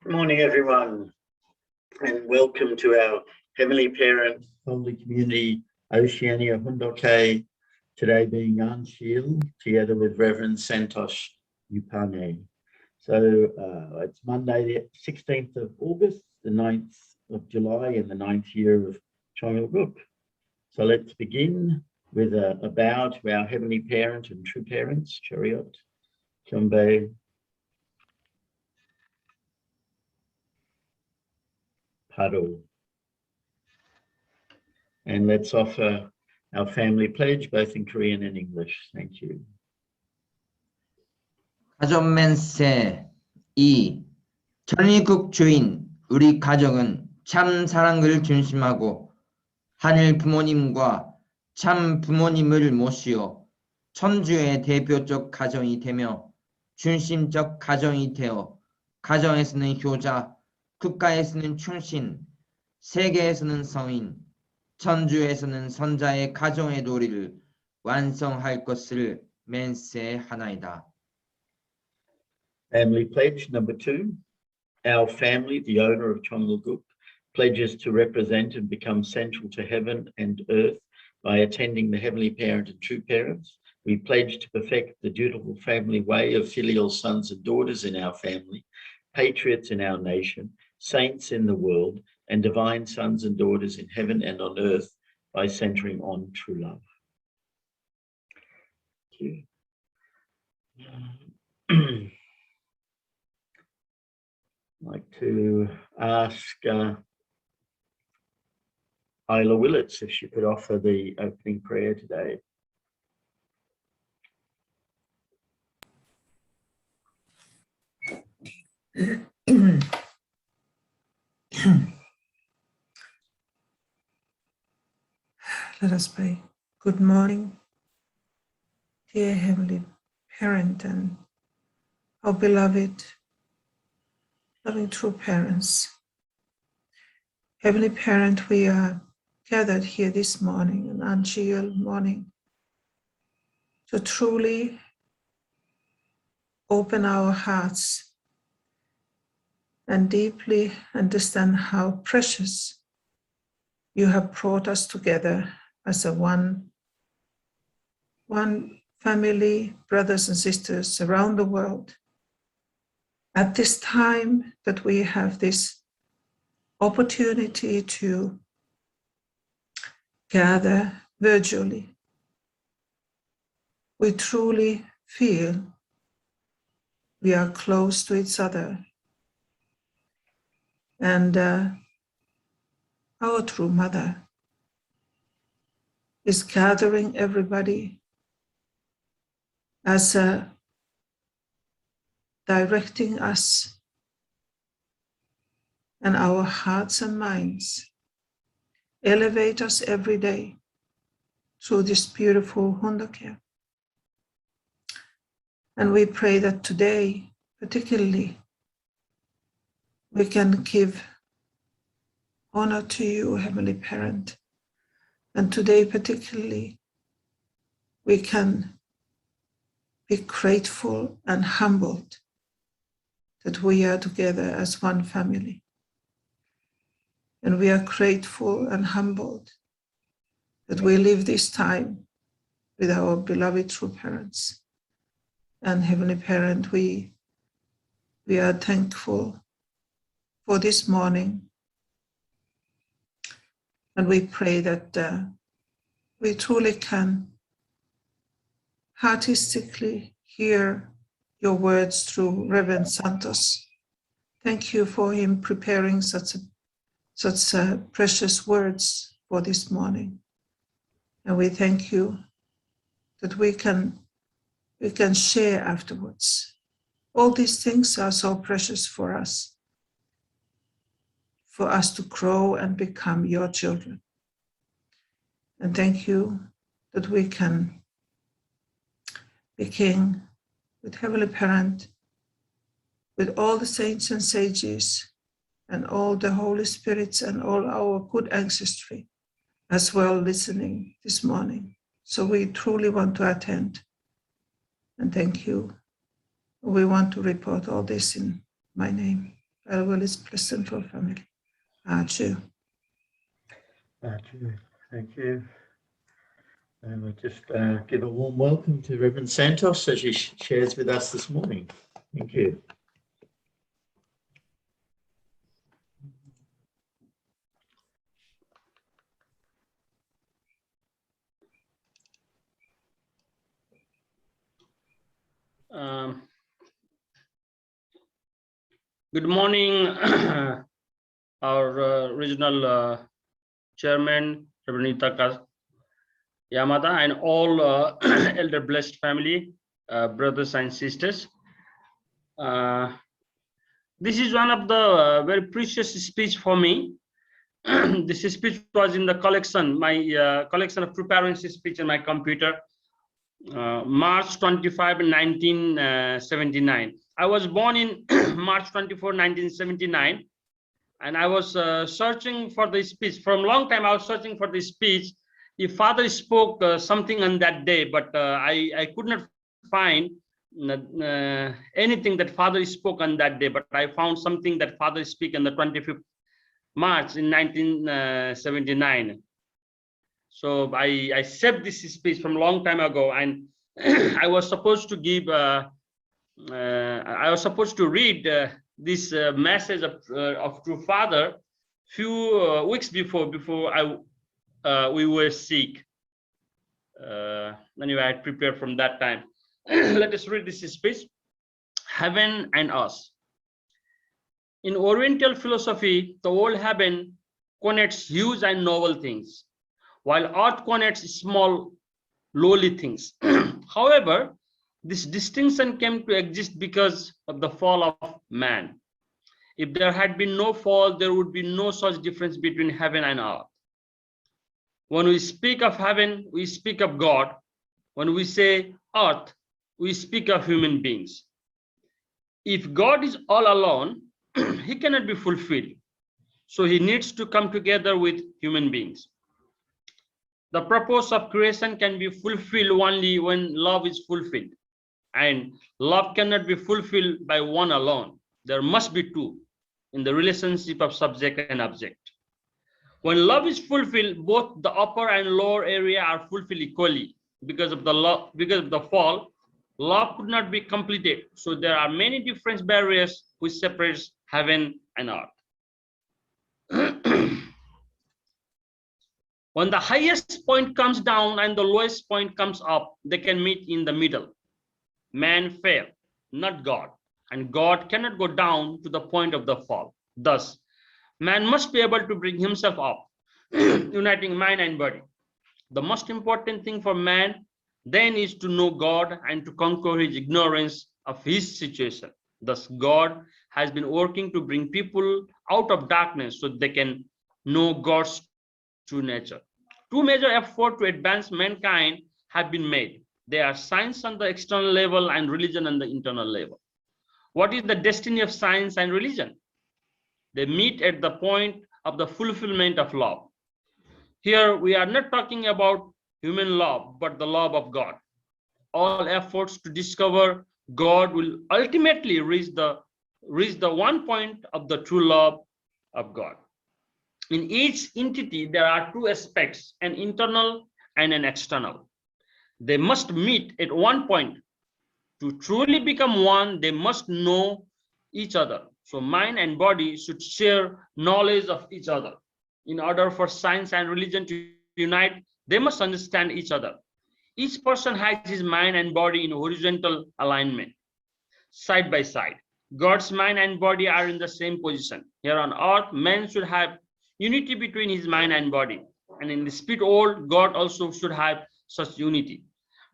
Good morning, everyone, and welcome to our Heavenly Parent Holy Community Oceania Hundoke, today being Ahn Shi, together with Rev Santosh Neupane. So it's Monday, the 16th of August, the 9th of July, and the 9th year of Chongalguk. So let's begin with a bow to our Heavenly Parent and true parents, Chariot, Kyombe, Paro. And let's offer our family pledge, both in Korean and English. Thank you. 가족맨세 2. 전리국 주인 우리 가족은 참 사랑을 중심하고 하늘 부모님과 참 부모님을 모시어 천주의 대표적 가정이 되며 중심적 가정이 되어 가정에서는 효자, 국가에서는 충신, 세계에서는 성인, 천주에서는 선자의 가정의 도리를 완성할 것을 맹세하나이다. Family pledge number 2. Our family, the owner of Chongalguk, pledges to represent and become central to heaven and earth by attending the Heavenly Parent and true parents. We pledge to perfect the dutiful family way of filial sons and daughters in our family, patriots in our nation, saints in the world, and divine sons and daughters in heaven and on earth by centering on true love. Thank you. I'd like to ask Isla Willits if she could offer the opening prayer today. Let us pray. Good morning, dear Heavenly Parent and our beloved, loving true parents. Heavenly Parent, we are gathered here this morning, an Ahn Shi morning, to truly open our hearts and deeply understand how precious you have brought us together as a one family, brothers and sisters around the world. At this time that we have this opportunity to gather virtually, we truly feel we are close to each other. And our true mother is gathering everybody as directing us and our hearts and minds elevate us every day through this beautiful Hundoke. And we pray that today, particularly, we can give honor to you, Heavenly Parent. And today, particularly, we can be grateful and humbled that we are together as one family. And we are grateful and humbled that we live this time with our beloved true parents. And Heavenly Parent, we are thankful for this morning. And we pray that we truly can artistically hear your words through Rev Santosh. Thank you for him preparing such precious words for this morning. And we thank you that we can share afterwards. All these things are so precious for us to grow and become your children. And thank you that we can begin with Heavenly Parent, with all the saints and sages, and all the Holy Spirits and all our good ancestry as well listening this morning. So we truly want to attend. And thank you. We want to report all this in my name. Farewell is present for family. Ahn Shi. Thank you. And we'll just give a warm welcome to Reverend Santosh as she shares with us this morning. Thank you. Good morning, our regional chairman, Reverend Yamada, and all elder blessed family, brothers and sisters. This is one of the very precious speech for me. This speech was in the collection, my collection of true parents speech in my computer, March 25, 1979. I was born in March 24, 1979, and I was searching for the speech. From a long time, I was searching for the speech. If Father spoke something on that day, but I could not find anything that Father spoke on that day, but I found something that Father spoke on the 25th March in 1979. So I saved this speech from a long time ago, and I was supposed to give, I was supposed to read this message of True Father few weeks before we were sick. Anyway, I prepared from that time. Let us read this speech. Heaven and us. In Oriental philosophy, the whole heaven connotes huge and noble things, while earth connotes small, lowly things. However, this distinction came to exist because of the fall of man. If there had been no fall, there would be no such difference between heaven and earth. When we speak of heaven, we speak of God. When we say earth, we speak of human beings. If God is all alone, he cannot be fulfilled. So he needs to come together with human beings. The purpose of creation can be fulfilled only when love is fulfilled. And love cannot be fulfilled by one alone. There must be two in the relationship of subject and object. When love is fulfilled, both the upper and lower area are fulfilled equally. Because of the fall, love could not be completed. So there are many different barriers which separates heaven and earth. When the highest point comes down and the lowest point comes up, they can meet in the middle. Man fell, not God, and God cannot go down to the point of the fall. Thus, man must be able to bring himself up, uniting mind and body. The most important thing for man then is to know God and to conquer his ignorance of his situation. Thus, God has been working to bring people out of darkness so they can know God's true nature. Two major efforts to advance mankind have been made. They are science on the external level and religion on the internal level. What is the destiny of science and religion? They meet at the point of the fulfillment of love. Here we are not talking about human love, but the love of God. All efforts to discover God will ultimately reach the one point of the true love of God. In each entity, there are two aspects, an internal and an external. They must meet at one point. To truly become one, they must know each other. So mind and body should share knowledge of each other. In order for science and religion to unite, they must understand each other. Each person has his mind and body in horizontal alignment, side by side. God's mind and body are in the same position. Here on earth, man should have unity between his mind and body. And in the spirit world, God also should have such unity.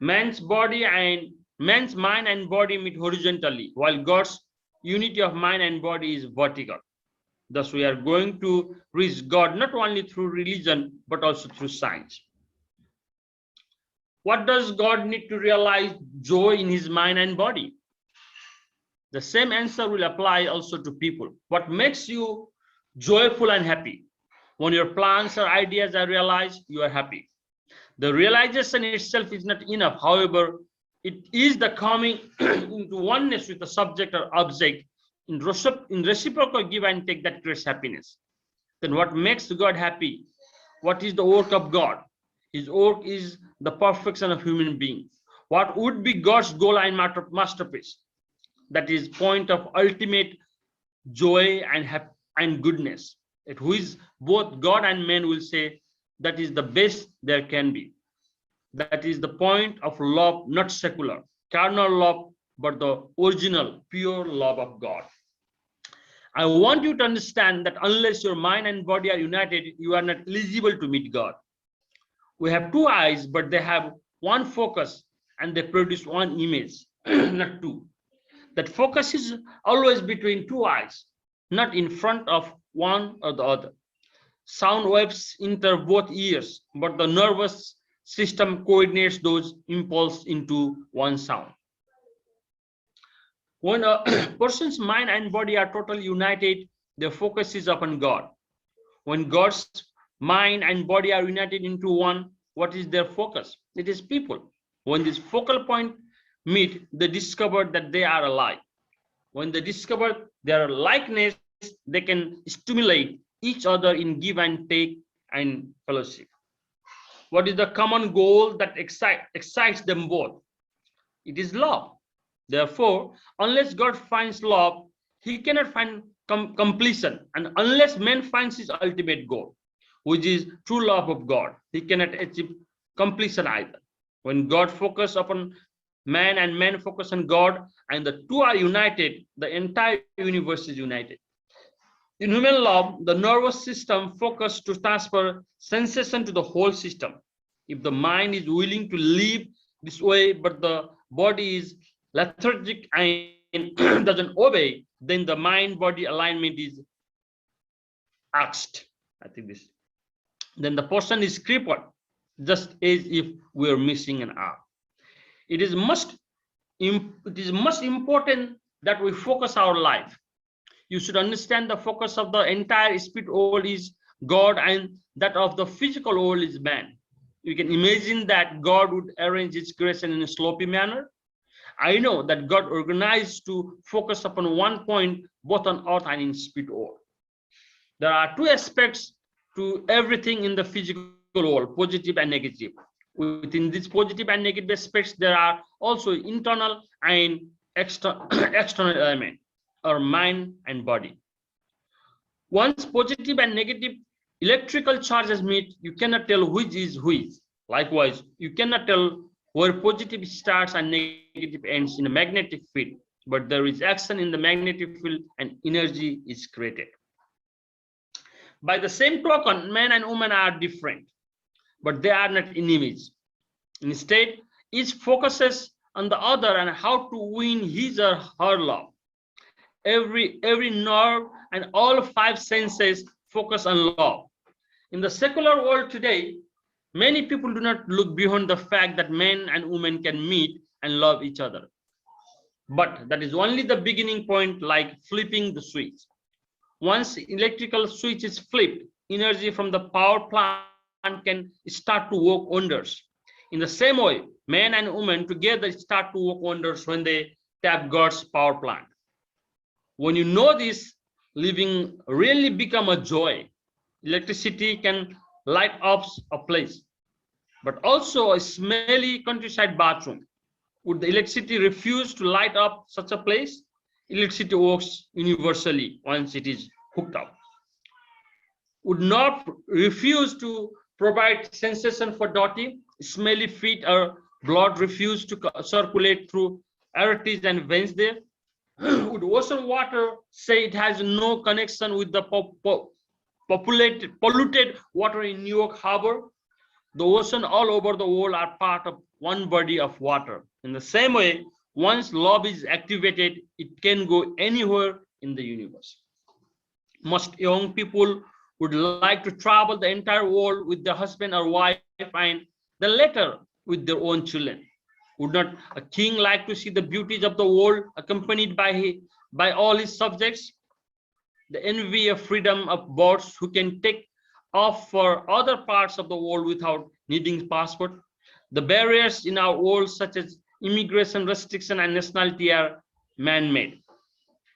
Man's mind and body meet horizontally, while God's unity of mind and body is vertical. Thus, we are going to reach God not only through religion, but also through science. What does God need to realize joy in his mind and body? The same answer will apply also to people. What makes you joyful and happy? When your plans or ideas are realized, you are happy. The realization itself is not enough. However, it is the coming into oneness with the subject or object in reciprocal give and take that creates happiness. Then what makes God happy? What is the work of God? His work is the perfection of human being. What would be God's goal and masterpiece? That is point of ultimate joy and goodness. It who is both God and man will say that is the best there can be. That is the point of love, not secular, carnal love, but the original, pure love of God. I want you to understand that unless your mind and body are united, you are not eligible to meet God. We have two eyes, but they have one focus and they produce one image, not two. That focus is always between two eyes, not in front of one or the other. Sound waves enter both ears, but the nervous system coordinates those impulses into one sound. When a person's mind and body are totally united, their focus is upon God. When God's mind and body are united into one, what is their focus? It is people. When this focal point meet, they discover that they are alike. When they discover their likeness, they can stimulate each other in give and take and fellowship. What is the common goal that excites them both? It is love. Therefore, unless God finds love, he cannot find completion. And unless man finds his ultimate goal, which is true love of God, he cannot achieve completion either. When God focuses upon man and man focus on God, and the two are united, the entire universe is united. In human love, the nervous system focuses to transfer sensation to the whole system. If the mind is willing to live this way, but the body is lethargic and doesn't obey, then the mind-body alignment is axed. I think this. Then the person is crippled, just as if we are missing an arm. It is most important that we focus our life. You should understand the focus of the entire spirit world is God, and that of the physical world is man. You can imagine that God would arrange its creation in a sloppy manner. I know that God organized to focus upon one point, both on earth and in spirit world. There are two aspects to everything in the physical world, positive and negative. Within these positive and negative aspects, there are also internal and external element, or mind and body. Once positive and negative electrical charges meet, you cannot tell which is which. Likewise, you cannot tell where positive starts and negative ends in a magnetic field, but there is action in the magnetic field and energy is created. By the same token, man and woman are different, but they are not enemies. Instead, each focuses on the other and how to win his or her love. Every nerve and all five senses focus on love. In the secular world today, many people do not look beyond the fact that men and women can meet and love each other. But that is only the beginning point, like flipping the switch. Once electrical switch is flipped, energy from the power plant can start to work wonders. In the same way, men and women together start to work wonders when they tap God's power plant. When you know this, living really become a joy. Electricity can light up a place, but also a smelly countryside bathroom. Would the electricity refuse to light up such a place? Electricity works universally once it is hooked up. Would not refuse to provide sensation for dirty, smelly feet, or blood refuse to circulate through arteries and veins there? Would ocean water say it has no connection with the polluted water in New York Harbor? The ocean all over the world are part of one body of water. In the same way, once love is activated, it can go anywhere in the universe. Most young people would like to travel the entire world with their husband or wife, and the latter with their own children. Would not a king like to see the beauties of the world accompanied by all his subjects? The envy of freedom of birds who can take off for other parts of the world without needing passport. The barriers in our world, such as immigration restriction and nationality, are man-made.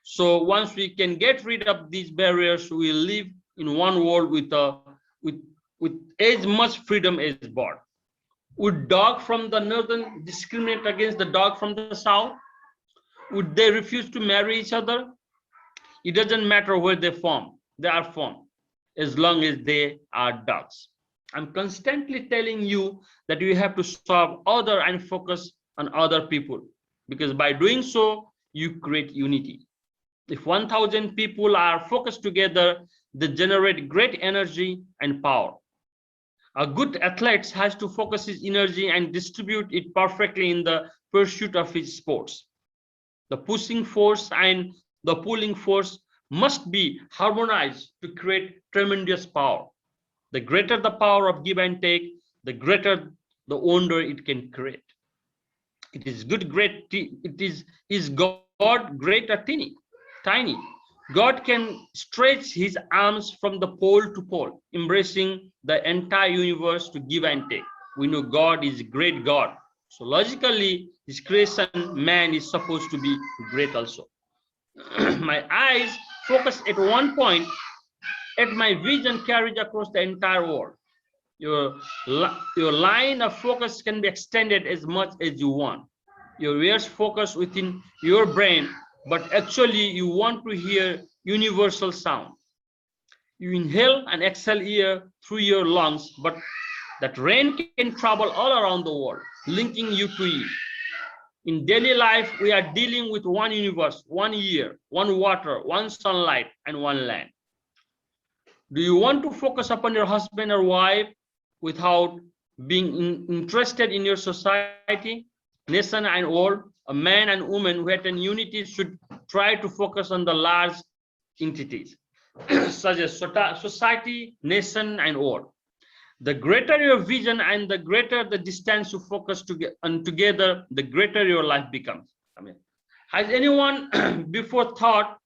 So once we can get rid of these barriers, we live in one world with as much freedom as bird. Would dog from the northern discriminate against the dog from the south? Would they refuse to marry each other? It doesn't matter where they are from, as long as they are dogs. I'm constantly telling you that you have to serve other and focus on other people, because by doing so, you create unity. If 1,000 people are focused together, they generate great energy and power. A good athlete has to focus his energy and distribute it perfectly in the pursuit of his sports. The pushing force and the pulling force must be harmonized to create tremendous power. The greater the power of give and take, the greater the wonder it can create. It is good, great. Is God great or tiny? God can stretch his arms from the pole to pole, embracing the entire universe to give and take. We know God is a great God. So logically, his creation, man is supposed to be great also. My eyes focus at one point, at my vision carried across the entire world. Your line of focus can be extended as much as you want. Your ears focus within your brain, but actually you want to hear universal sound. You inhale and exhale air through your lungs, but that rain can travel all around the world, linking you to it. In daily life, we are dealing with one universe, one air, one water, one sunlight, and one land. Do you want to focus upon your husband or wife without being interested in your society, nation, and world? A man and woman who attain unity should try to focus on the large entities, such as society, nation, and world. The greater your vision and the greater the distance you focus together, the greater your life becomes. I mean, has anyone before thought,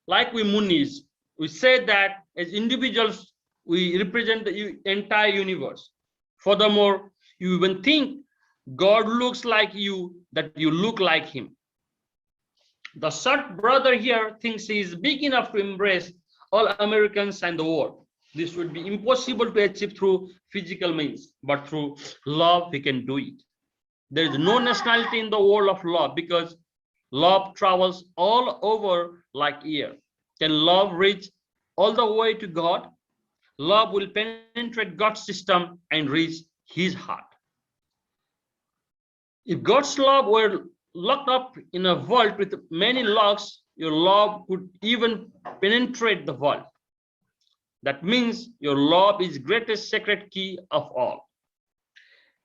like we Munis, we say that as individuals, we represent the entire universe. Furthermore, you even think God looks like you, that you look like him. The short brother here thinks he is big enough to embrace all Americans and the world. This would be impossible to achieve through physical means, but through love, we can do it. There is no nationality in the world of love, because love travels all over like air. Can love reach all the way to God? Love will penetrate God's system and reach his heart. If God's love were locked up in a vault with many locks, your love could even penetrate the vault. That means your love is greatest sacred key of all.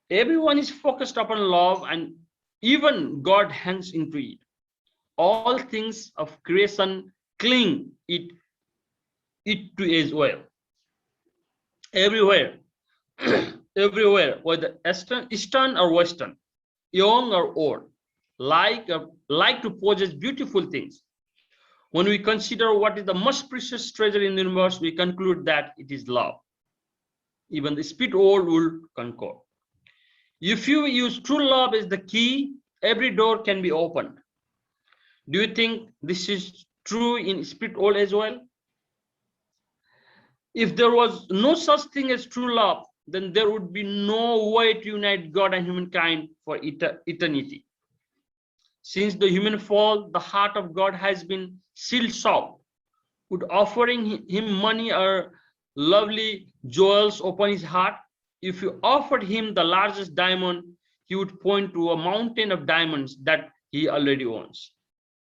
Everyone is focused upon love, and even God hangs into it. All things of creation cling it to as well. Everywhere, everywhere, whether Eastern or Western, young or old, like to possess beautiful things. When we consider what is the most precious treasure in the universe, we conclude that it is love. Even the spirit world will concur. If you use true love as the key, every door can be opened. Do you think this is true in spirit world as well? If there was no such thing as true love, then there would be no way to unite God and humankind for eternity. Since the human fall, the heart of God has been sealed shut. Would offering him money or lovely jewels open his heart? If you offered him the largest diamond, he would point to a mountain of diamonds that he already owns.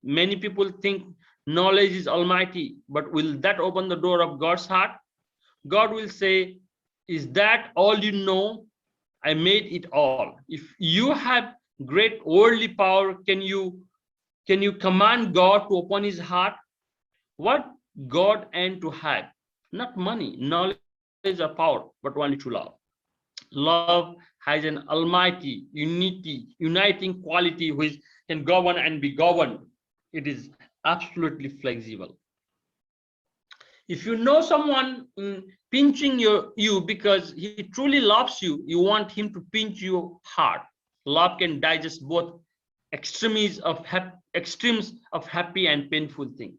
Many people think knowledge is almighty, but will that open the door of God's heart? God will say, is that all you know? I made it all. If you have great worldly power, can you command God to open his heart? What God aimed to have? Not money, knowledge or power, but only true love. Love has an almighty, uniting quality which can govern and be governed. It is absolutely flexible. If you know someone pinching you because he truly loves you, you want him to pinch you hard. Love can digest both extremes of happy and painful things.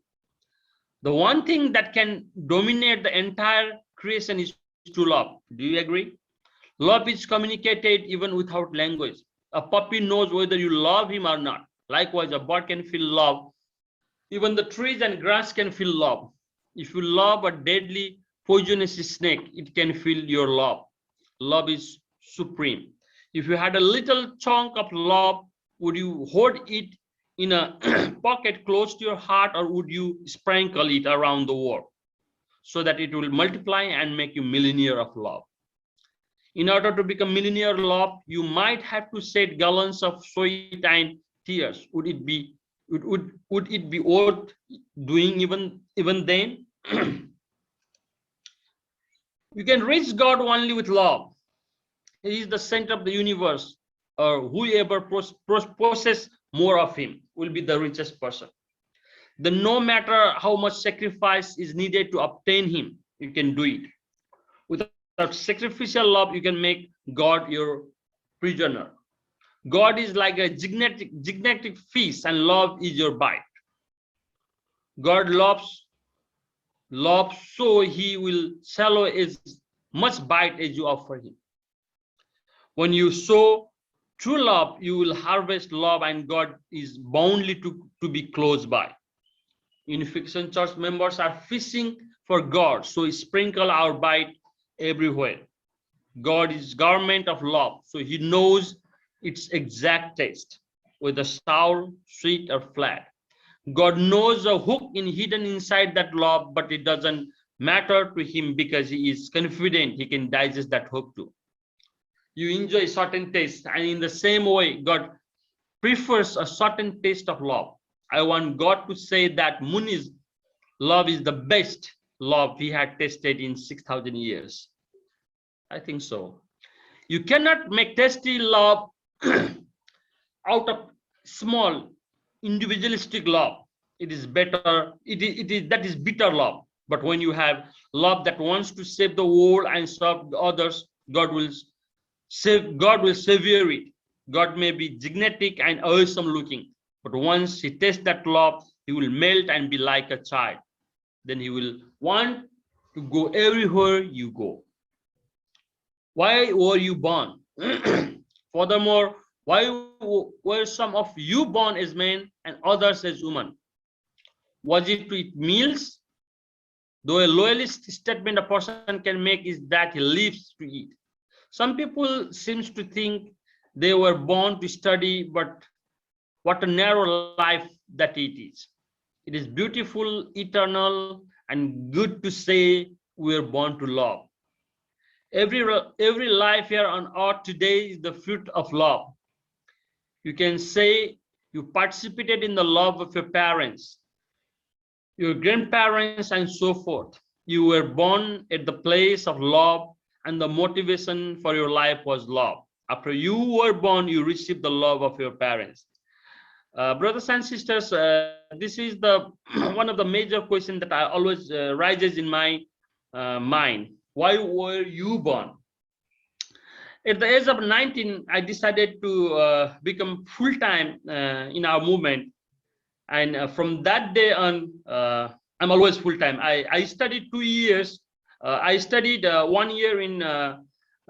The one thing that can dominate the entire creation is true love. Do you agree? Love is communicated even without language. A puppy knows whether you love him or not. Likewise, a bird can feel love. Even the trees and grass can feel love. If you love a deadly poisonous snake, it can feel your love. Love is supreme. If you had a little chunk of love, would you hoard it in a pocket close to your heart, or would you sprinkle it around the world so that it will multiply and make you millionaire of love? In order to become millionaire of love, you might have to shed gallons of sweat and tears. Would it be worth doing even then? You can reach God only with love. He is the center of the universe, or whoever possesses more of him will be the richest person. Then no matter how much sacrifice is needed to obtain him, you can do it. Without sacrificial love, you can make God your prisoner. God is like a gigantic feast, and love is your bite. God loves so he will swallow as much bite as you offer him. When you sow true love, you will harvest love, and God is boundly to be close by. Unification Church members are fishing for God, so we sprinkle our bite everywhere. God is garment of love, so he knows its exact taste, whether sour, sweet, or flat. God knows a hook hidden inside that love, but it doesn't matter to him because he is confident he can digest that hook too. You enjoy a certain taste, and in the same way, God prefers a certain taste of love. I want God to say that Muni's love is the best love he had tasted in 6,000 years. I think so. You cannot make tasty love out of small individualistic love. It is better. That is bitter love. But when you have love that wants to save the world and serve others, God will savor it. God may be gigantic and awesome looking, but once he tastes that love, he will melt and be like a child. Then he will want to go everywhere you go. Why were you born? Furthermore, why were some of you born as men and others as women? Was it to eat meals? Though a loyalist statement a person can make is that he lives to eat. Some people seem to think they were born to study, but what a narrow life that it is. It is beautiful, eternal, and good to say we are born to love. Every life here on earth today is the fruit of love. You can say you participated in the love of your parents, your grandparents, and so forth. You were born at the place of love, and the motivation for your life was love. After you were born, you received the love of your parents. Brothers and sisters, this is the one of the major questions that I always rises in my mind. Why were you born? At the age of 19, I decided to become full-time in our movement. And from that day on, I'm always full-time. I studied 2 years. I studied 1 year in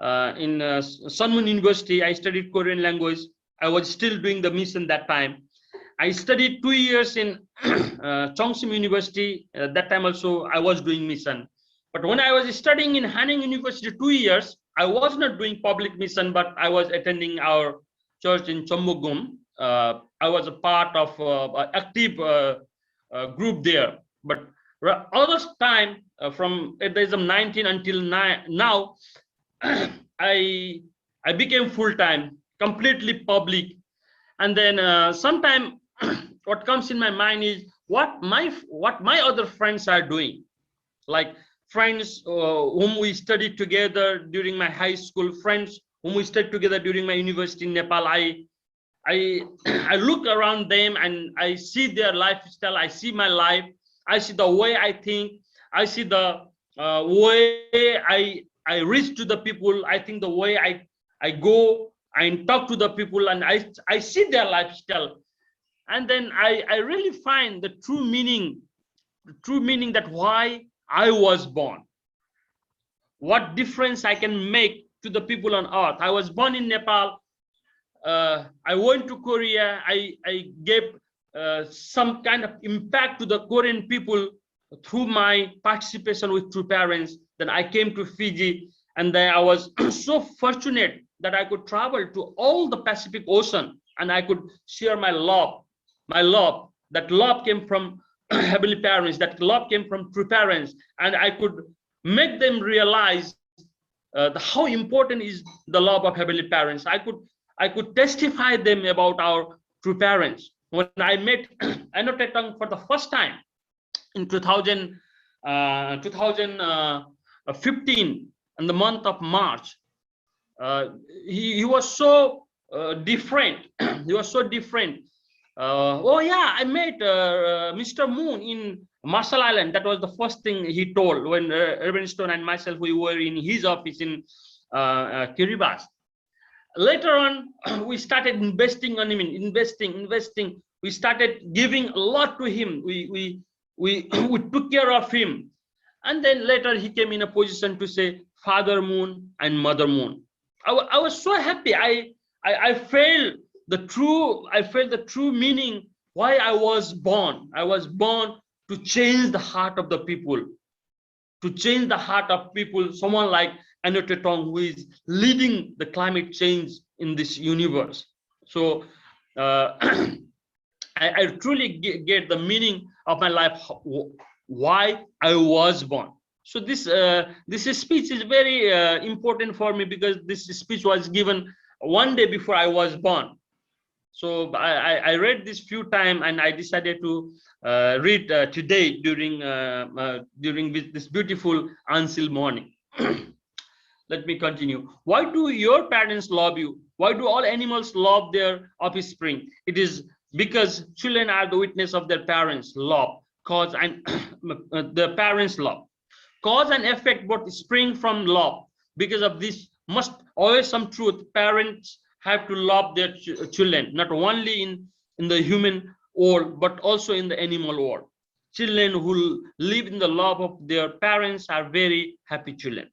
Sunmun University. I studied Korean language. I was still doing the mission that time. I studied 2 years in Chongsim University. That time also I was doing mission. But when I was studying in Hanning University 2 years, I was not doing public mission, but I was attending our church in Chombogum. I was a part of an active group there. But other time, from at the age of 19 until now, I became full-time, completely public. And then sometime what comes in my mind is what my other friends are doing, like friends whom we studied together during my high school, friends whom we studied together during my university in Nepal. I look around them and I see their lifestyle. I see my life. I see the way I think. I see the way I reach to the people. I think the way I go and talk to the people, and I see their lifestyle. And then I really find the true meaning true meaning that why I was born, what difference I can make to the people on earth. I was born in Nepal. I went to Korea. I gave some kind of impact to the Korean people through my participation with True Parents. Then I came to Fiji, and then I was so fortunate that I could travel to all the Pacific Ocean, and I could share my love. That love came from Heavenly Parents. That love came from True Parents, and I could make them realize how important is the love of Heavenly Parents. I could testify them about our True Parents. When I met Anotetang for the first time in 2015, in the month of March, he was so different. He was so different. Oh yeah, I met Mr. Moon in Marshall Island. That was the first thing he told when Reverend Stone and myself, we were in his office in Kiribati. Later on, we started investing on him, investing. We started giving a lot to him. We took care of him. And then later he came in a position to say Father Moon and Mother Moon. I was so happy. I felt the true meaning why I was born. I was born to change the heart of the people. To change the heart of people, someone like Anotetong, who is leading the climate change in this universe. So I truly get the meaning of my life, why I was born. So this speech is very important for me, because this speech was given one day before I was born. So I read this few times, and I decided to read today during this beautiful Ahn Shi morning. Let me continue. Why do your parents love you? Why do all animals love their offspring? It is because children are the witness of their parents' love, cause and the parents' love. Cause and effect both spring from love. Because of this must always some truth. Parents have to love their children, not only in the human world, but also in the animal world. Children who live in the love of their parents are very happy children.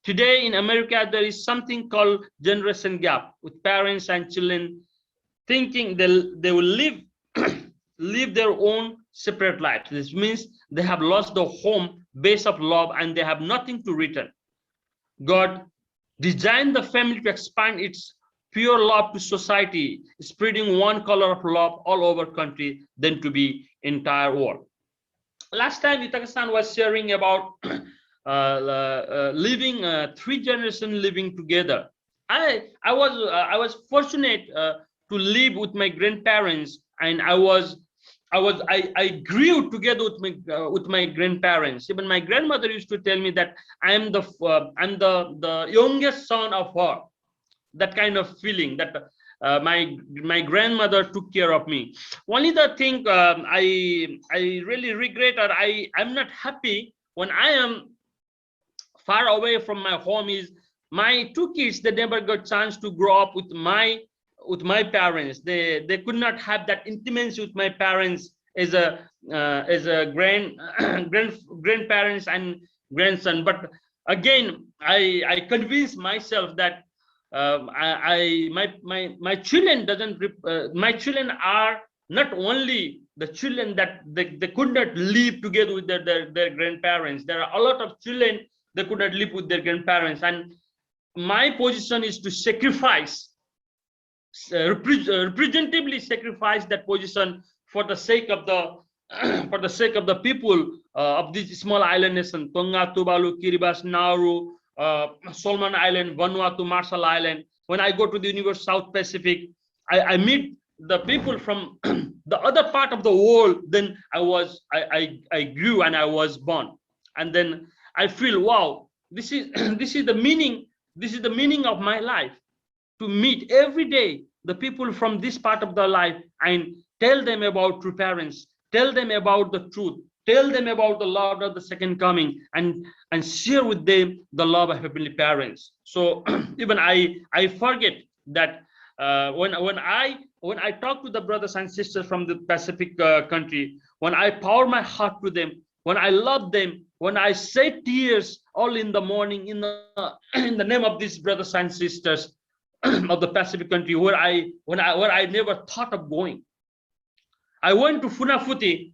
Today in America, there is something called generation gap, with parents and children thinking they will live their own separate lives. This means they have lost the home base of love, and they have nothing to return. God designed the family to expand its pure love to society, spreading one color of love all over country, then to be entire world. Last time Yutaka-san was sharing about living 3 generations living together. I was fortunate to live with my grandparents, and I grew together with my grandparents. Even my grandmother used to tell me that I'm the youngest son of her. That kind of feeling that my grandmother took care of me. Only the thing I really regret, or I'm not happy when I am far away from my home, is my 2 kids. They never got chance to grow up with my parents. They could not have that intimacy with my parents as a grandparents and grandson. But again, I convinced myself that my children are not only the children that they could not live together with their grandparents. There are a lot of children they could not live with their grandparents, and my position is to sacrifice, representatively sacrifice that position for the sake of the people of this small island nation: Tonga, Tuvalu, Kiribati, Nauru, Solomon Island, Vanuatu, Marshall Island. When I go to the universe South Pacific, I meet the people from the other part of the world. Then I grew and I was born, and then I feel, wow, this is the meaning of my life, to meet every day the people from this part of their life and tell them about True Parents, tell them about the truth, tell them about the love of the second coming, and share with them the love of Heavenly Parents. So even I forget that when I talk to the brothers and sisters from the Pacific country, when I pour my heart to them, when I love them, when I shed tears all in the morning in the in the name of these brothers and sisters of the Pacific country, where I never thought of going. I went to Funafuti.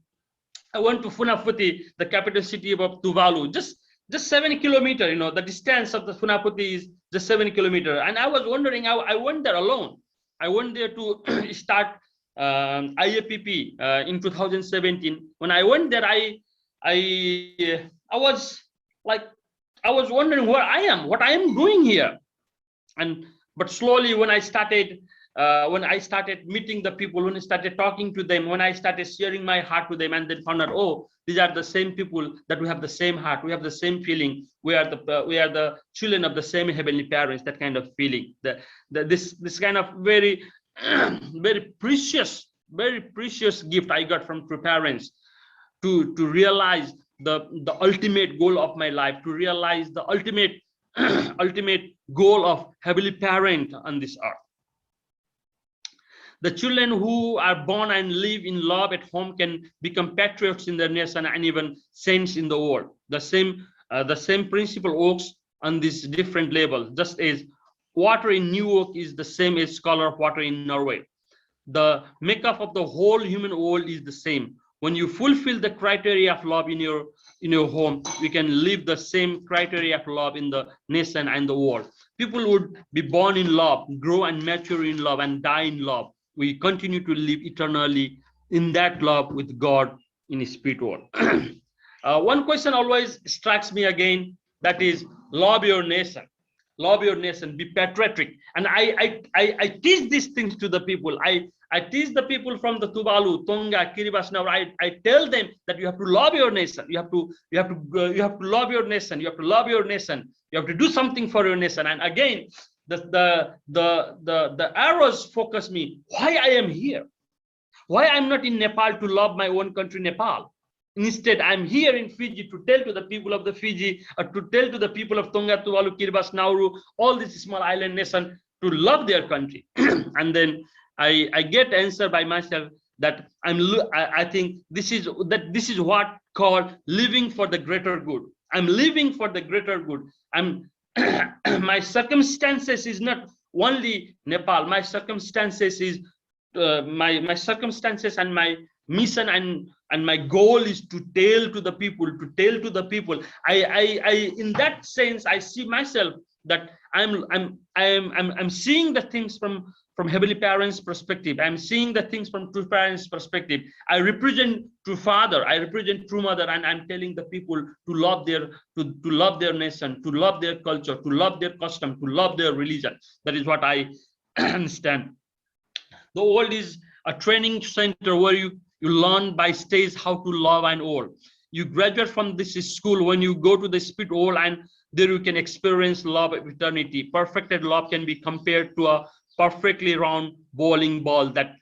The capital city of Tuvalu, just 7 kilometers. You know, the distance of the Funafuti is just 7 kilometers. And I was wondering, I went there alone. I went there to start IAPP in 2017. When I went there, I was wondering where I am, what I am doing here. But slowly, when I started meeting the people, when I started talking to them, when I started sharing my heart to them, and then found out, oh, these are the same people, that we have the same heart, we have the same feeling, we are the children of the same heavenly parents. That kind of feeling, this kind of very very precious gift I got from true parents, to realize the ultimate goal of my life, to realize the ultimate goal of heavenly parent on this earth. The children who are born and live in love at home can become patriots in their nation and even saints in the world. The same principle works on this different level. Just as water in New York is the same as color of water in Norway, the makeup of the whole human world is the same. When you fulfill the criteria of love in your home, you can live the same criteria of love in the nation and the world. People would be born in love, grow and mature in love, and die in love. We continue to live eternally in that love with God in His spirit world. One question always strikes me again, that is, love your nation. Love your nation, be patriotic. And I teach these things to the people. I teach the people from the Tuvalu, Tonga, Kiribati. Now I tell them that you have to love your nation. You have to love your nation. You have to love your nation. You have to do something for your nation. And again, the arrows focus me. Why I am here? Why I'm not in Nepal to love my own country, Nepal? Instead, I'm here in Fiji to tell to the people of the Fiji, or to tell to the people of Tonga, Tuvalu, Kiribati, Nauru, all these small island nations, to love their country. And then I get answer by myself that I think this is what called living for the greater good. I'm living for the greater good. My circumstances is not only Nepal. My circumstances is my circumstances and my mission and my goal is to tell to the people. I in that sense, I see myself that I'm seeing the things from Heavenly Parents' perspective. I'm seeing the things from True Parents' perspective. I represent True Father. I represent True Mother, and I'm telling the people to love their nation, to love their culture, to love their custom, to love their religion. That is what I understand. The world is a training center where you learn by stage how to love and all. You graduate from this school when you go to the spirit world, and there you can experience love of eternity. Perfected love can be compared to a perfectly round bowling ball that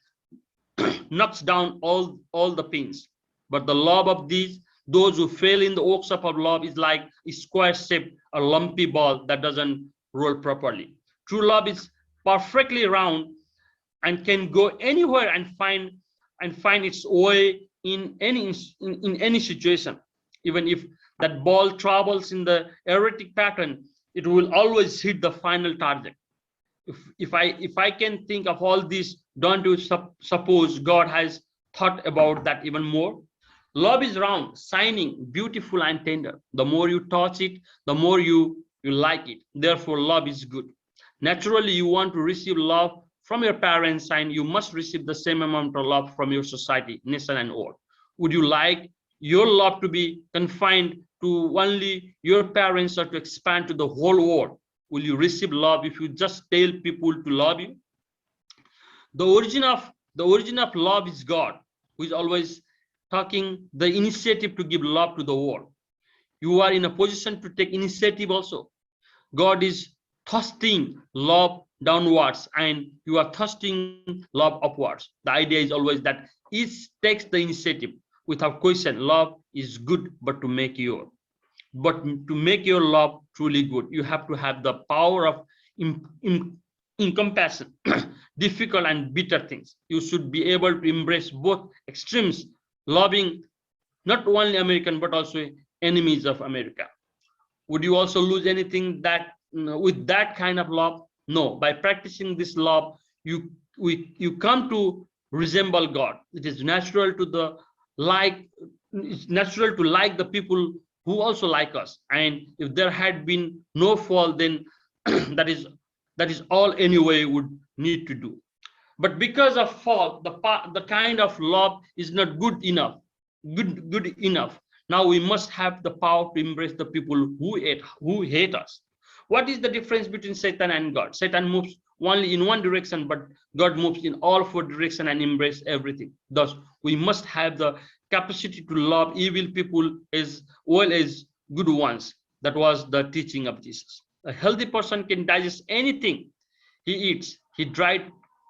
knocks down all the pins. But the love of those who fail in the workshop of love is like a square-shaped, a lumpy ball that doesn't roll properly. True love is perfectly round and can go anywhere and find its way in any situation. Even if that ball travels in the erratic pattern, it will always hit the final target. If I can think of all this, don't you suppose God has thought about that even more? Love is round, shining, beautiful, and tender. The more you touch it, the more you like it. Therefore, love is good. Naturally, you want to receive love from your parents, and you must receive the same amount of love from your society, nation, and all. Would you like your love to be confined to only your parents, or to expand to the whole world? Will you receive love if you just tell people to love you? The origin of love is God, who is always taking the initiative to give love to the world. You are in a position to take initiative also. God is thrusting love downwards, and you are thrusting love upwards. The idea is always that each takes the initiative without question. Love is good, but to make your love truly good, you have to have the power of compassion. difficult and bitter things. You should be able to embrace both extremes, loving not only American but also enemies of America. Would you also lose anything that with that kind of love? No. By practicing this love, you come to resemble God. It is natural to it's natural to like the people who also like us. And if there had been no fall, then that is all anyway would need to do. But because of fall, the kind of love is not good enough. Now we must have the power to embrace the people who hate us. What is the difference between Satan and God? Satan moves only in one direction, but God moves in all four directions and embrace everything. Thus, we must have the capacity to love evil people as well as good ones. That was the teaching of Jesus. A healthy person can digest anything he eats.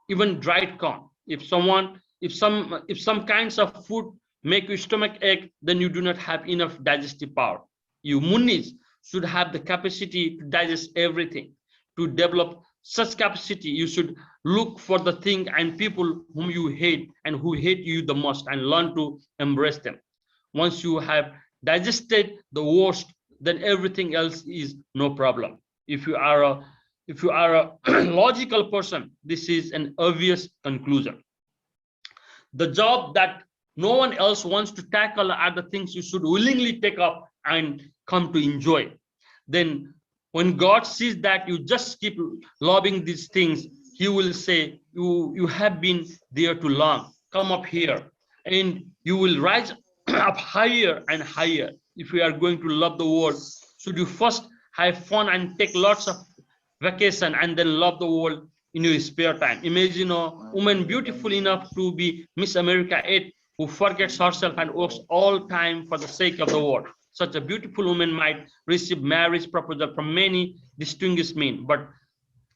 Even dried corn. If some kinds of food make your stomach ache, then you do not have enough digestive power. You Munnis should have the capacity to digest everything. To develop such capacity, you should look for the thing and people whom you hate and who hate you the most and learn to embrace them. Once you have digested the worst, then everything else is no problem. If you are a logical person, this is an obvious conclusion. The job that no one else wants to tackle are the things you should willingly take up and come to enjoy. Then when God sees that you just keep loving these things, he will say, you have been there too long. Come up here. And you will rise up higher and higher. If you are going to love the world, should you first have fun and take lots of vacation and then love the world in your spare time? Imagine a woman beautiful enough to be Miss America 8 who forgets herself and works all time for the sake of the world. Such a beautiful woman might receive marriage proposal from many distinguished men, but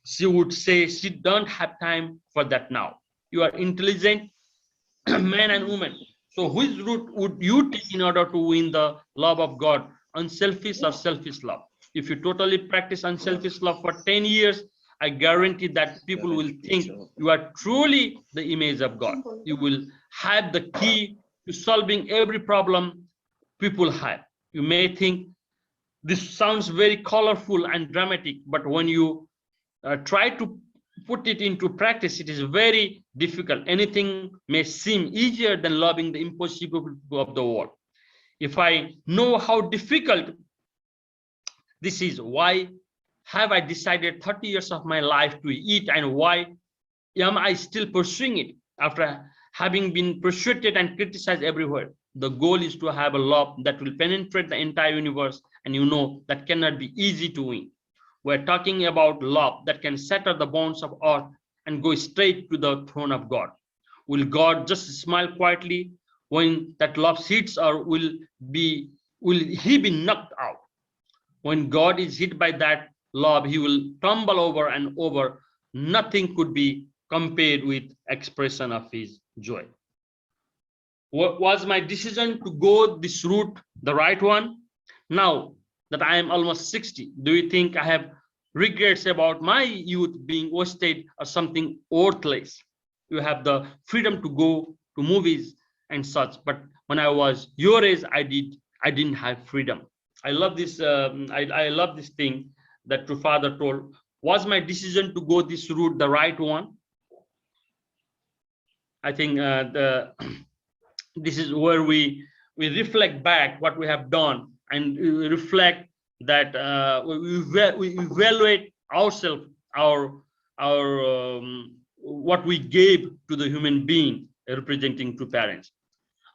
she would say she don't have time for that now. You are intelligent man and woman. So which route would you take in order to win the love of God? Unselfish or selfish love? If you totally practice unselfish love for 10 years, I guarantee that people will think you are truly the image of God. You will have the key to solving every problem people have. You may think this sounds very colorful and dramatic, but when you try to put it into practice, it is very difficult. Anything may seem easier than loving the impossible of the world. If I know how difficult this is, why have I decided 30 years of my life to eat, and why am I still pursuing it after having been persuaded and criticized everywhere? The goal is to have a love that will penetrate the entire universe, and you know that cannot be easy to win. We're talking about love that can shatter the bonds of earth and go straight to the throne of God. Will God just smile quietly when that love hits, or will he be knocked out? When God is hit by that love, he will tumble over and over. Nothing could be compared with expression of his joy. Was my decision to go this route the right one? Now that I am almost 60, do you think I have regrets about my youth being wasted or something worthless? You have the freedom to go to movies and such, but when I was your age, I didn't have freedom. I love this. I love this thing that your father told. Was my decision to go this route the right one? I think this is where we reflect back what we have done, and we reflect that we evaluate ourselves, what we gave to the human being representing two parents.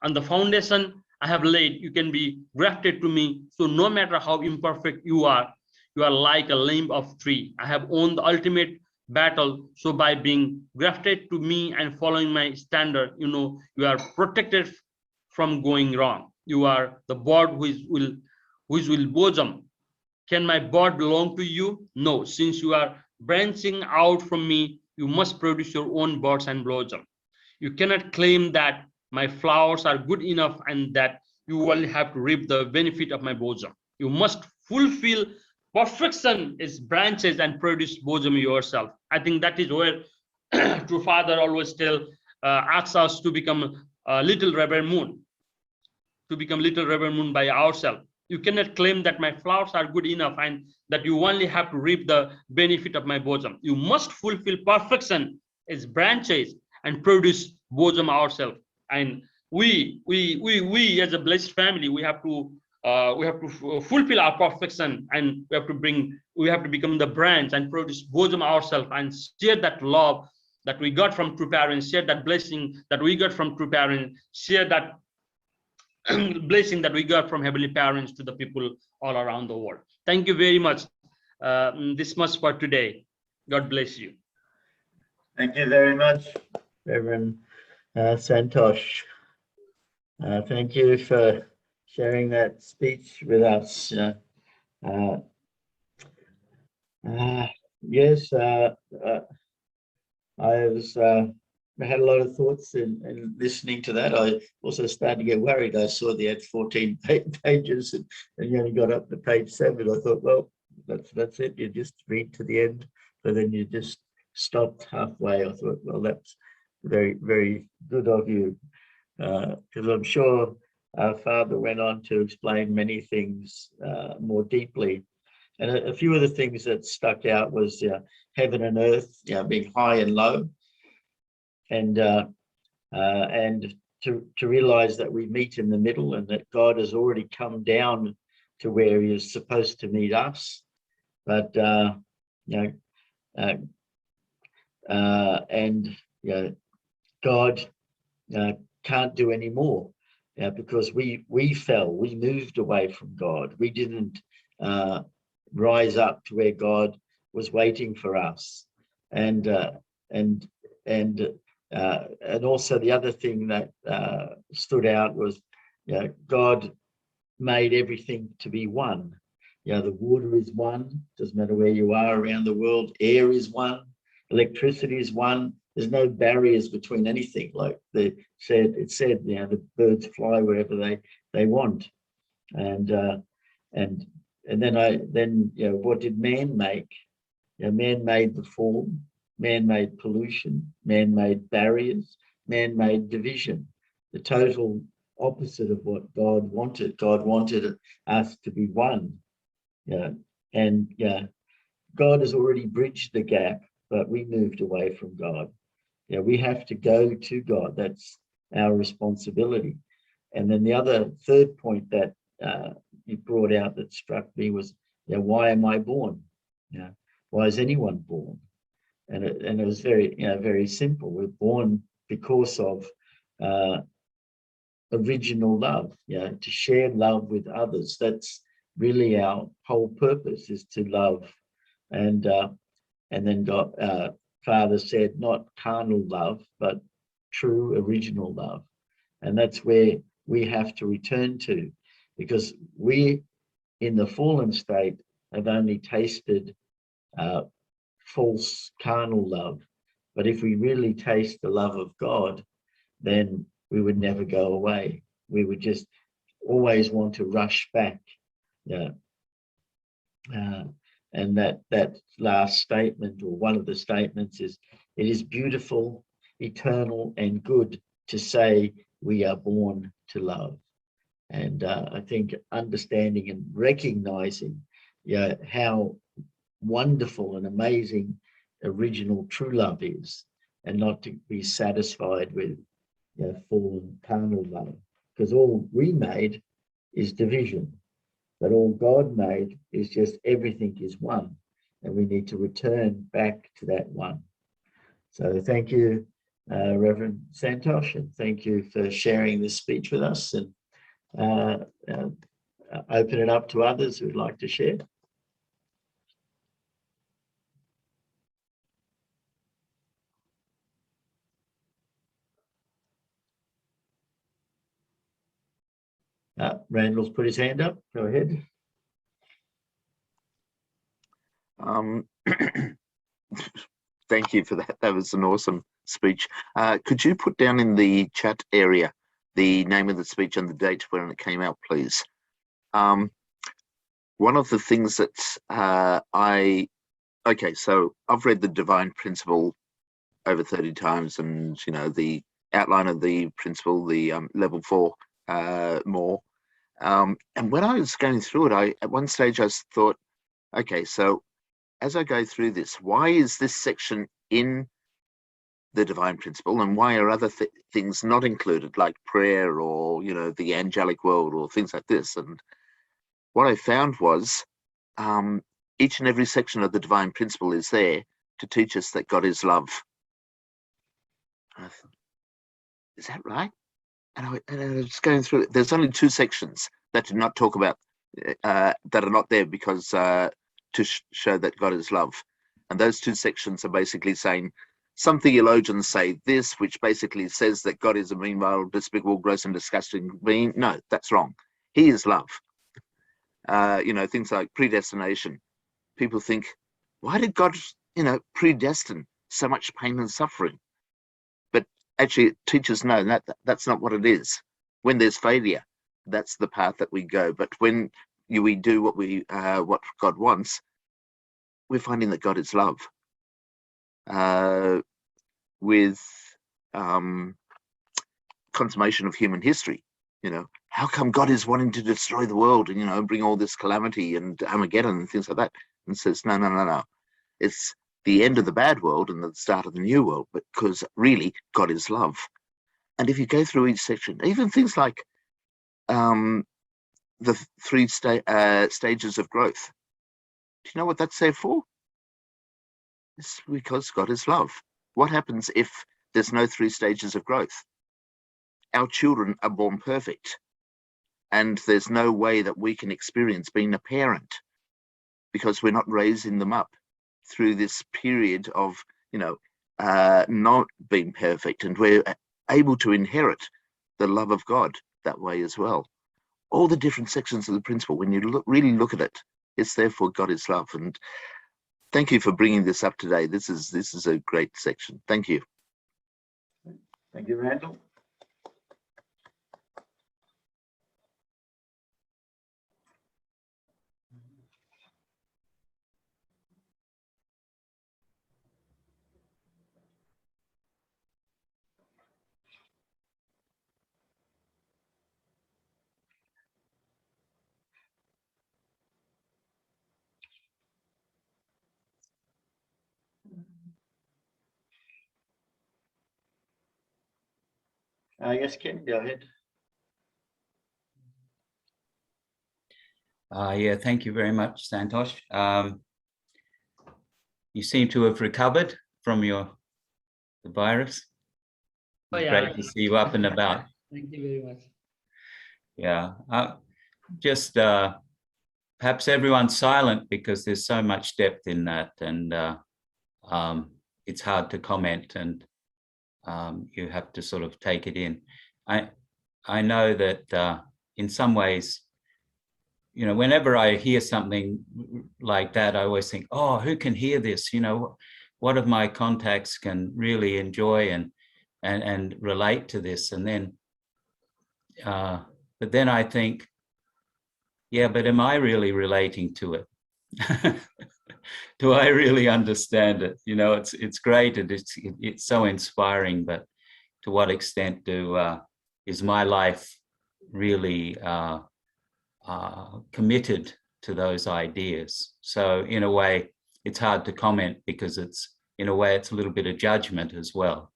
On the foundation I have laid, you can be grafted to me. So no matter how imperfect you are like a limb of tree. I have won the ultimate battle. So by being grafted to me and following my standard, you know, you are protected from going wrong. You are the bird which will blossom. Can my bird belong to you? No. Since you are branching out from me, you must produce your own birds and blossom. You cannot claim that my flowers are good enough and that you will have to reap the benefit of my bosom. You must fulfill perfection as branches and produce bosom yourself. I think that is where true Father always asks us to become little Reverend Moon, by ourselves. You cannot claim that my flowers are good enough and that you only have to reap the benefit of my bosom. You must fulfill perfection as branches and produce bosom ourselves. And we as a blessed family, we have to fulfill our perfection, and we have to become the branch and produce bosom ourselves and share that love that we got from true parents, share that blessing that we got from true parents, share that blessing that we got from heavenly parents to the people all around the world. Thank you very much. This much for today. God bless you. Thank you very much, Reverend Santosh. Thank you for sharing that speech with us. Yes, I had a lot of thoughts in listening to that. I also started to get worried. I saw they had 14 pages and you only got up to page 7. I thought, well, that's it. You just read to the end, but then you just stopped halfway. I thought, well, that's very, very good of you, because I'm sure our Father went on to explain many things more deeply. And a few of the things that stuck out was heaven and earth, being high and low, and to realize that we meet in the middle, and that God has already come down to where He is supposed to meet us, but God can't do any more, because we fell, we moved away from God. We didn't rise up to where God was waiting for us, and also the other thing that stood out was, God made everything to be one. The water is one, doesn't matter where you are around the world. Air is one, electricity is one. There's no barriers between anything. Like it said, the birds fly wherever they want. And then what did man make? Man made the form, man made pollution, man made barriers, man made division. The total opposite of what God wanted. God wanted us to be one. And God has already bridged the gap, but we moved away from God. We have to go to God. That's our responsibility. And then the third point that you brought out that struck me was, why am I born? Why is anyone born? And it was very, very simple. We're born because of original love, to share love with others. That's really our whole purpose, is to love. And then God, Father said, not carnal love, but true original love. And that's where we have to return to, because we, in the fallen state, have only tasted false carnal love. But if we really taste the love of God, then we would never go away. We would just always want to rush back. And that last statement, or one of the statements, is, it is beautiful, eternal, and good to say we are born to love. And I think understanding and recognizing how wonderful and amazing original true love is, and not to be satisfied with fallen carnal love, because all we made is division, but all God made is just everything is one, and we need to return back to that one. So thank you, Reverend Santosh, and thank you for sharing this speech with us, and open it up to others who would like to share. Randall's put his hand up. Go ahead. Thank you for that. That was an awesome speech. Could you put down in the chat area the name of the speech and the date when it came out, please? One of the things that so I've read The Divine Principle over 30 times, and the outline of the principle, the level 4 more. And when I was going through it, at one stage I thought, okay, so as I go through this, why is this section in the divine principle, and why are other things not included, like prayer or the angelic world or things like this? And what I found was each and every section of the divine principle is there to teach us that God is love. And I thought, is that right? And I was going through it. There's only 2 sections that do not talk about that are not there because to show that God is love. And those 2 sections are basically saying, some theologians say this, which basically says that God is a mean, vile, despicable, gross, and disgusting being. No, that's wrong. He is love. Things like predestination. People think, why did God, predestine so much pain and suffering? But actually, teachers know that's not what it is. When there's failure, that's the path that we go. But when we do what God wants, we're finding that God is love. With consummation of human history, how come God is wanting to destroy the world and bring all this calamity and Armageddon and things like that? And says, no. It's the end of the bad world and the start of the new world, because really God is love. And if you go through each section, even things like the 3 stages of growth, do you know what that's there for? It's because God is love. What happens if there's no 3 stages of growth? Our children are born perfect, and there's no way that we can experience being a parent because we're not raising them up through this period of, not being perfect, and we're able to inherit the love of God that way as well. All the different sections of the principle, when you really look at it, it's therefore God is love. And thank you for bringing this up today. This is a great section. Thank you. Thank you, Randall. Yes, Ken, go ahead. Yeah, thank you very much, Santosh. You seem to have recovered from the virus. Oh, yeah. Great to see you up and about. Thank you very much. Yeah, just perhaps everyone's silent because there's so much depth in that, and it's hard to comment, and you have to sort of take it in. I know that in some ways, whenever I hear something like that, I always think, oh, who can hear this? What of my contacts can really enjoy and relate to this? And then, but then I think, yeah, but am I really relating to it? Do I really understand it? It's great and it's so inspiring, but to what extent is my life really committed to those ideas? So in a way, it's hard to comment because in a way, it's a little bit of judgment as well.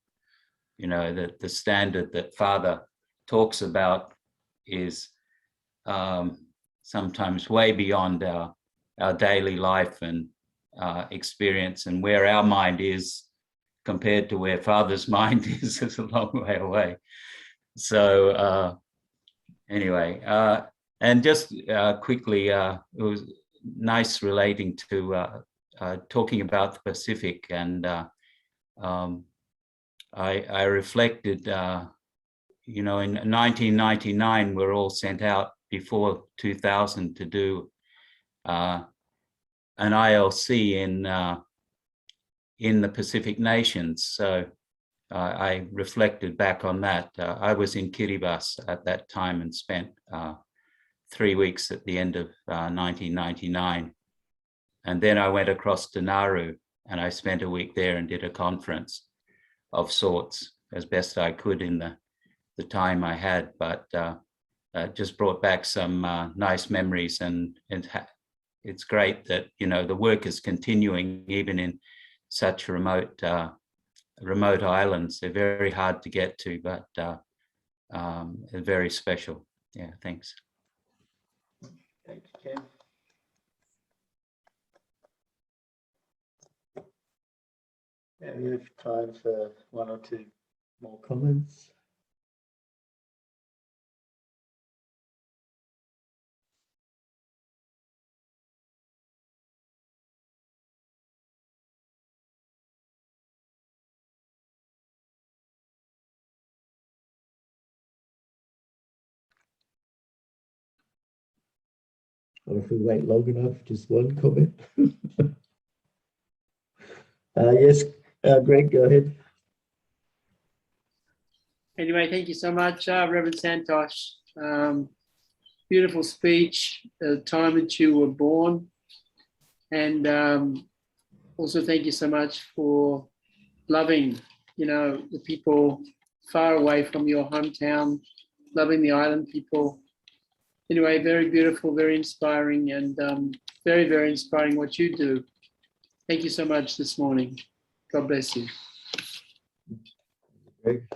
That the standard that Father talks about is sometimes way beyond our daily life and experience, and where our mind is compared to where Father's mind is a long way away. So anyway, and just quickly, it was nice relating to talking about the Pacific, and I reflected, in 1999, we're all sent out before 2000 to do an ILC in the Pacific nations. So I reflected back on that. I was in Kiribati at that time and spent 3 weeks at the end of 1999. And then I went across to Nauru and I spent a week there and did a conference. sorts as best I could in the time I had, but just brought back some nice memories, and it's great that, you know, the work is continuing even in such remote islands. They're very hard to get to, but they're very special. Yeah, thanks. Thanks, Ken. Yeah, we have time for one or two more comments. Or if we wait long enough, just one comment. Yes, Greg, go ahead. Anyway, thank you so much, Reverend Santosh. Beautiful speech, the time that you were born. And also thank you so much for loving, you know, the people far away from your hometown, loving the island people. Anyway, very beautiful, very inspiring, and very, very inspiring what you do. Thank you so much this morning. God bless you. Greg.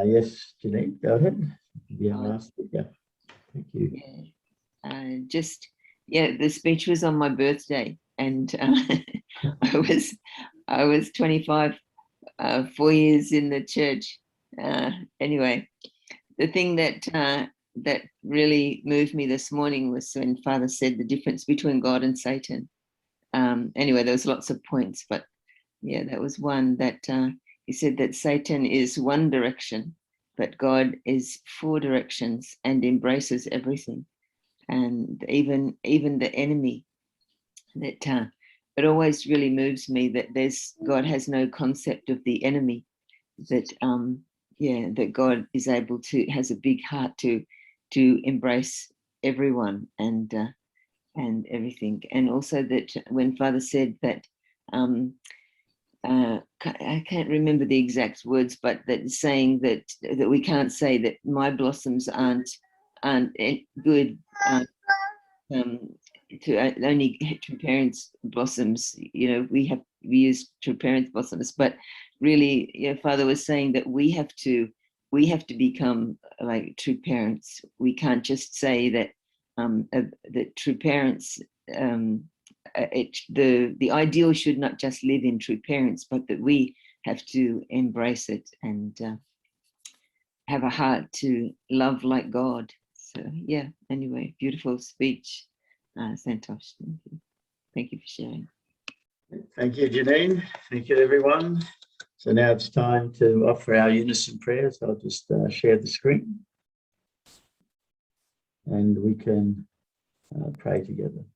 Yes, Janine, go ahead. Yeah, thank you. Yeah, the speech was on my birthday, and I was 25, 4 years in the church. Anyway, the thing that really moved me this morning was when Father said the difference between God and Satan. Anyway, there was lots of points, but yeah, that was one that he said that Satan is one direction, but God is 4 directions and embraces everything. And even the enemy, that it always really moves me that God has no concept of the enemy, that that God is able to, has a big heart to embrace everyone and everything. And also that when Father said that I can't remember the exact words, but that saying that we can't say that my blossoms aren't good to only true parents blossoms. You know, we use true parents blossoms, but really, you know, Father was saying that we have to become like true parents. We can't just say that that true parents. The ideal should not just live in true parents, but that we have to embrace it and have a heart to love like God. So yeah, anyway, beautiful speech, Santosh. Thank you for sharing. Thank you, Janine. Thank you, everyone. So now it's time to offer our unison prayers. I'll just share the screen and we can pray together.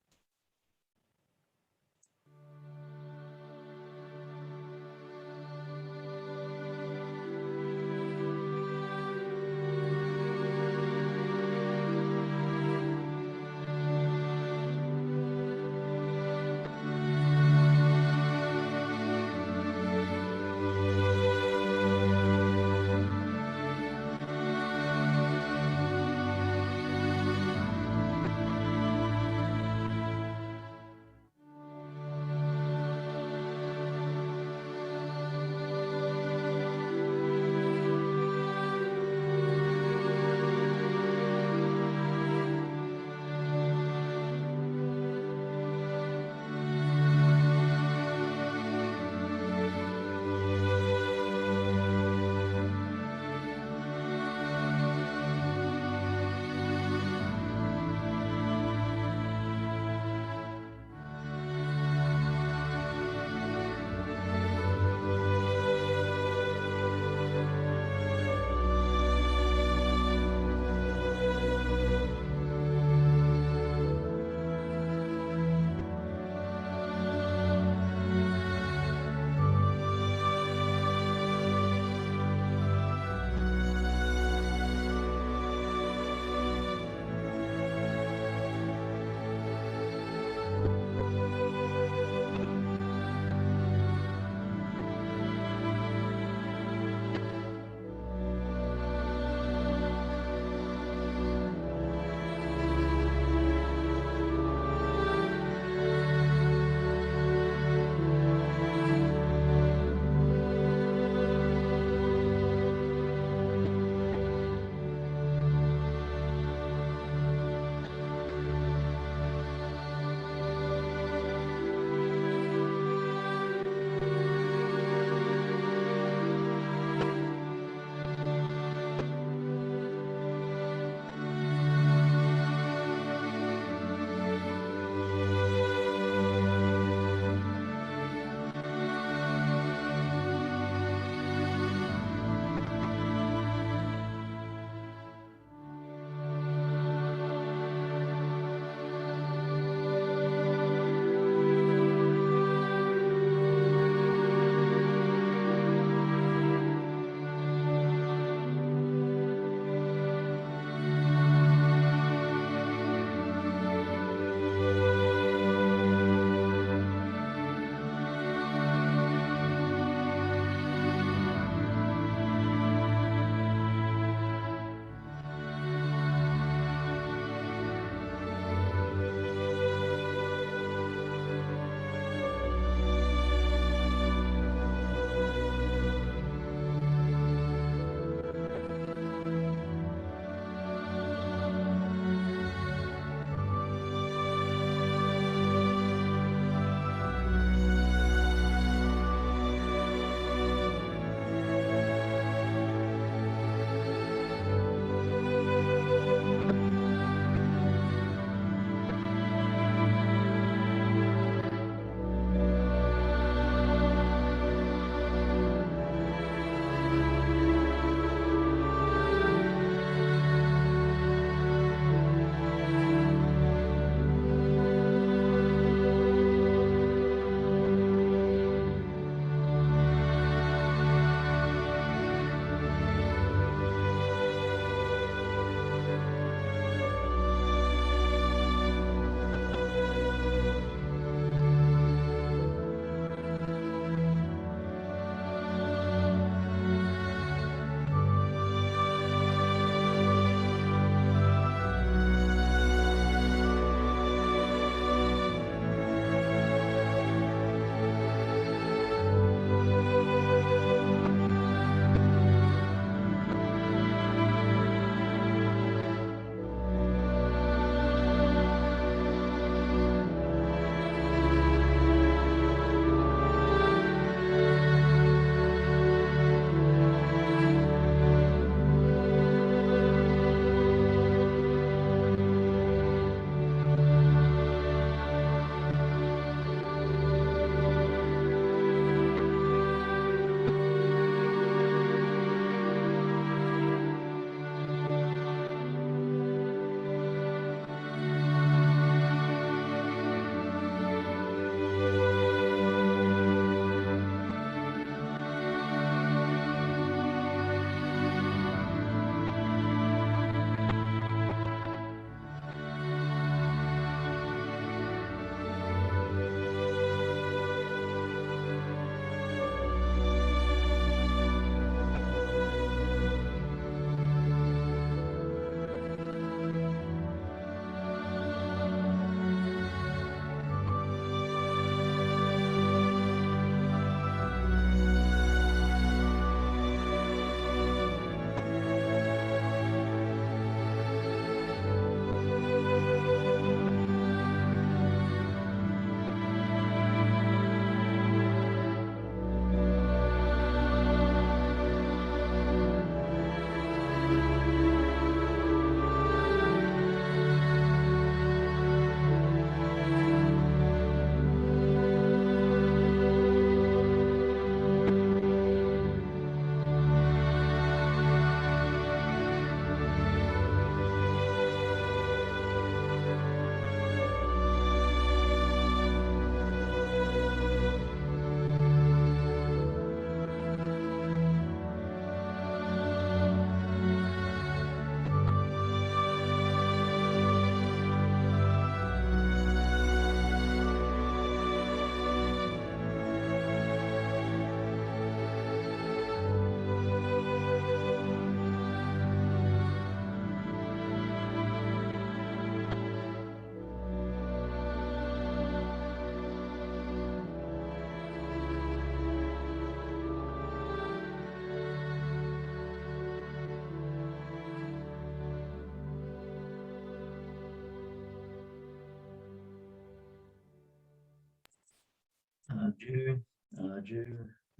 Arju, Arju,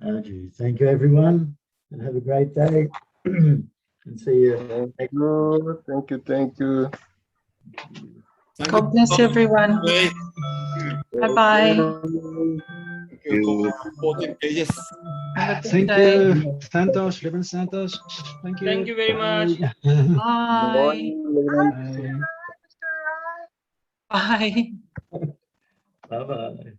Arju. Thank you, everyone, and have a great day. And see you. Thank you. Thank you. Thank you. God bless everyone. Bye-bye. You- 14 pages. Have a good Thank day. you, Santosh, Rev Santosh. Thank you. Thank you very much. Bye. Bye. Bye. Bye-bye.